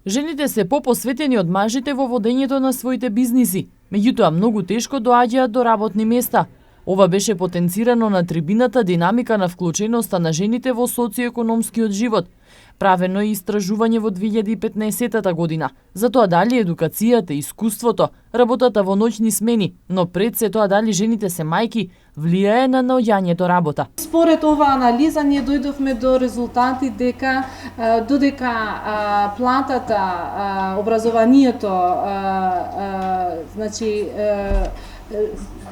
Жените се попосветени од мажите во водењето на своите бизниси, меѓутоа многу тешко доаѓаат до работни места. Ова беше потенцирано на трибината динамика на вклученоста на жените во социоекономскиот живот. Правено е истражување во 2015 година за тоа дали едукацијата, искуството, работата во ноќни смени, но пред се тоа дали жените се мајки, влијае на наоѓањето работа. Според оваа анализа ние дојдовме до резултати дека додека платата, образованието, значи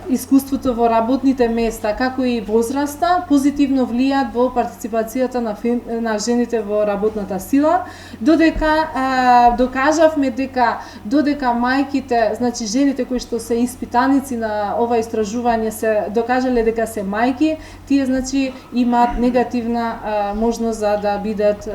искуството во работните места, како и возраста, позитивно влијаат во партиципацијата на жените во работната сила, додека докажавме дека додека мајките, значи жените кои што се испитаници на ова истражување се докажале дека се мајки, тие значи имаат негативна можност за да бидат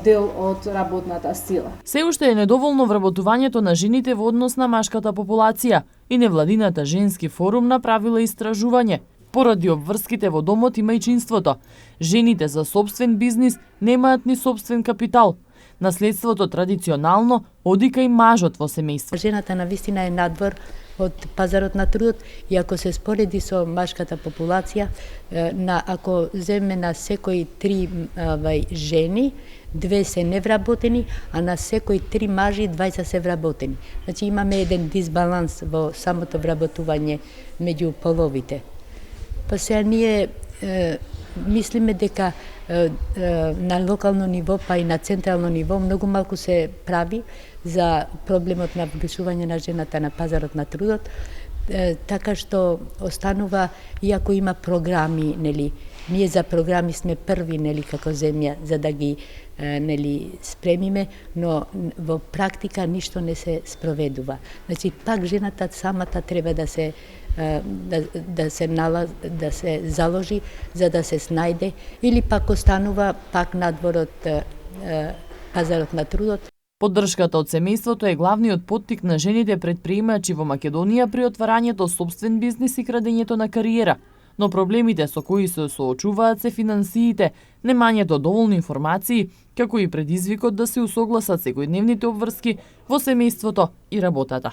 дел од работната сила. Се уште е недоволно вработувањето на жените во однос на машката популација и невладината женски форум направила истражување. Поради обврските во домот и мајчинството, жените за собствен бизнис немаат ни собствен капитал. Наследството традиционално одика и мажот во семејство. Жената навистина е надвор од пазарот на трудот и ако се спореди со машката популација, ако земе на секои 3 жени, 2 се невработени, а на секои 3 мажи 20 се вработени. Значи имаме еден дисбаланс во самото вработување меѓу половите. Па сега ние мислиме дека на локално ниво, па и на централно ниво, многу малку се прави за проблемот на вклучување на жената на пазарот на трудот, така што останува, иако има програми, нели, ние за програми сме први, нели, како земја, за да ги нели спремиме, но во практика ништо не се спроведува. Значи пак жената самата треба да се да се заложи за да се снајде или пак останува пак надвор од пазарот на трудот. Поддршката од семејството е главниот поттик на жените предприемачи во Македонија при отварањето собствен бизнис и градењето на кариера. Но проблемите со кои се соочуваат се финансиите, немањето доволни информации, како и предизвикот да се усогласат секојдневните обврски во семејството и работата.